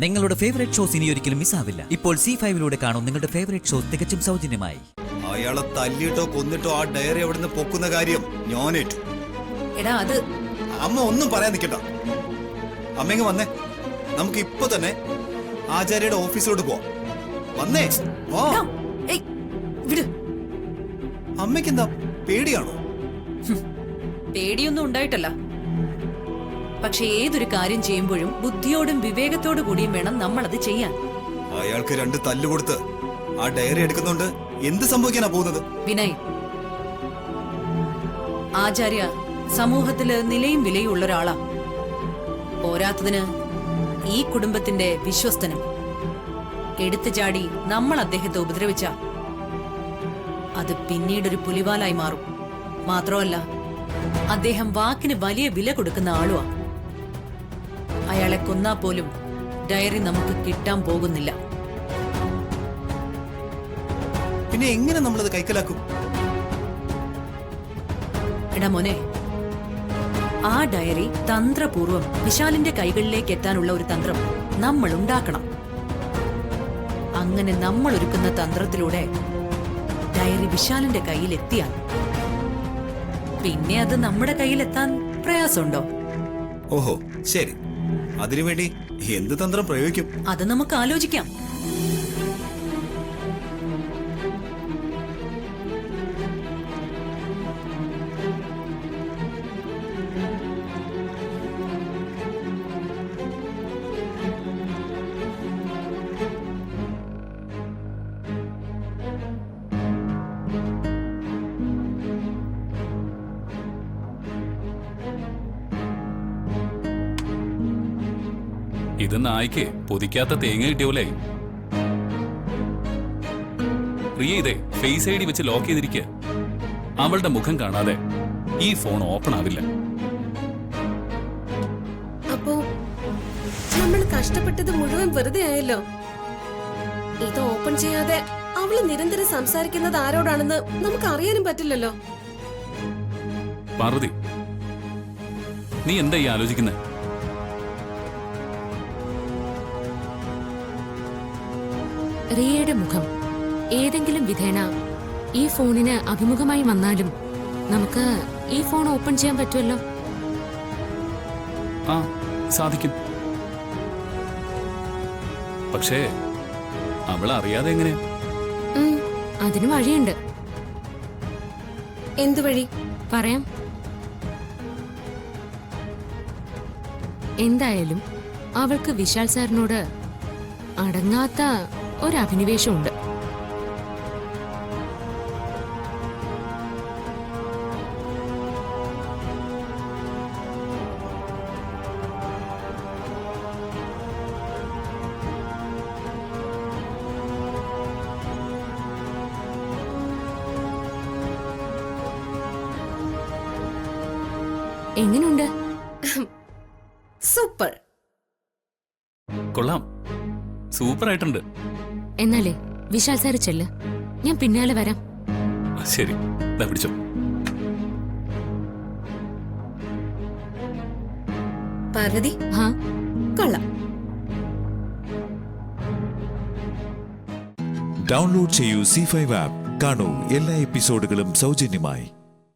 നിങ്ങളുടെ favourite shows ഇനി ഒരിക്കലും മിസ്സാവില്ല. ഇപ്പോൾ C5 കാണും നിങ്ങളുടെ ഫേവറേറ്റ് ഷോസ് തികച്ചും സൗജന്യമായി. അയാളെ തല്ലിയിട്ടോ കൊന്നിട്ടോ ആ ഡയറി അവിടുന്ന് പൊക്കുന്ന കാര്യം ഞാനേറ്റു. എടാ അത് അമ്മ ഒന്നും പറയാൻ നിൽക്കണ്ട. അമ്മങ്ങ് വന്നേ, നമുക്ക് ഇപ്പൊ തന്നെ ആചാര്യയുടെ ഓഫീസിലോട്ട് പോവാം. വന്നേ. അമ്മയ്ക്ക് എന്താ പേടിയാണോ? പേടിയൊന്നും ഉണ്ടായിട്ടല്ല. പക്ഷെ ഏതൊരു കാര്യം ചെയ്യുമ്പോഴും ബുദ്ധിയോടും വിവേകത്തോടു കൂടിയും വേണം നമ്മൾ അത് ചെയ്യാൻ. അയാൾക്ക് 2 തല്ല് കൊടുത്ത് ആ ഡയറി എടുക്കുന്നോണ്ട് എന്ത് സംഭവിക്കാനാ പോകുന്നത്? വിനയ്, ആചാര്യ സമൂഹത്തില് നിലയും വിലയും ഉള്ള ഒരാളാ. പോരാത്തതിന് ഈ കുടുംബത്തിന്റെ വിശ്വസ്തനും. എടുത്തു ചാടി നമ്മൾ അദ്ദേഹത്തെ ഉപദ്രവിച്ച അത് പിന്നീടൊരു പുലിവാലായി മാറും. മാത്രമല്ല, അദ്ദേഹം വാക്കിന് വലിയ വില കൊടുക്കുന്ന ആളുവാ. അയാളെ കൊന്നാ പോലും ഡയറി നമുക്ക് കിട്ടാൻ പോകുന്നില്ല. പിന്നെ എങ്ങനെ നമ്മളത് കൈക്കലാക്കും? എടാ മോനെ, ആ ഡയറി തന്ത്രപൂർവം വിശാലിന്റെ കൈകളിലേക്ക് എത്താനുള്ള ഒരു തന്ത്രം നമ്മൾ ഉണ്ടാക്കണം. അങ്ങനെ നമ്മൾ ഒരുക്കുന്ന തന്ത്രത്തിലൂടെ ഡയറി വിശാലിന്റെ കയ്യിലെത്തിയാൽ പിന്നെ അത് നമ്മുടെ കയ്യിലെത്താൻ പ്രയാസമുണ്ടോ? ഓഹോ, ശരി. അതിനുവേണ്ടി എന്ത് തന്ത്രം പ്രയോഗിക്കും? അത് നമുക്ക് ആലോചിക്കാം. ഇത് നായ്ക്ക് പൊതിക്കാത്ത തേങ്ങ കിട്ടിയോലേ. റിയ ഇതേ ഫേസ് ഐഡി വെച്ച് ലോക്ക് ചെയ്തിരിക്കുക. അവളുടെ മുഖം കാണാതെ ഈ ഫോൺ ഓപ്പൺ ആവില്ല. അപ്പോ നമ്മൾ കഷ്ടപ്പെട്ടത് മുഴുവൻ വെറുതെ ആയല്ലോ. ഇത് ഓപ്പൺ ചെയ്യാതെ അവള് നിരന്തരം സംസാരിക്കുന്നത് ആരോടാണെന്ന് നമുക്ക് അറിയാനും പറ്റില്ലല്ലോ. പാർവതി, നീ എന്താ ഈ ആലോചിക്കുന്നത്? റിയയുടെ മുഖം ഏതെങ്കിലും വിധേന ഈ ഫോണിന് അഭിമുഖമായി വന്നാലും നമുക്ക് ഈ ഫോൺ ഓപ്പൺ ചെയ്യാൻ പറ്റുമല്ലോ. ആ, സാധിക്കും. പക്ഷേ അവൾ അറിയാതെ എങ്ങനെയാ? അതിന് വഴിയുണ്ട്. എന്തു വഴി? പറയാം. എന്തായാലും അവൾക്ക് വിശാൽ സാറിനോട് അടങ്ങാത്ത ഒരഭിനിവേശമുണ്ട്. എങ്ങനെയുണ്ട്? സൂപ്പർ. കൊള്ളാം, സൂപ്പർ ആയിട്ടുണ്ട്. എന്നാലേ വിശാൽ സാറ് ചെല്ല്, ഞാൻ പിന്നാലെ വരാം. ശരി, പിടിച്ചോ. പാർവതി, കൊള്ളാം. ഡൗൺലോഡ് ചെയ്യൂ C5 ആപ്പ്. കാണൂ എല്ലാ എപ്പിസോഡുകളും സൗജന്യമായി.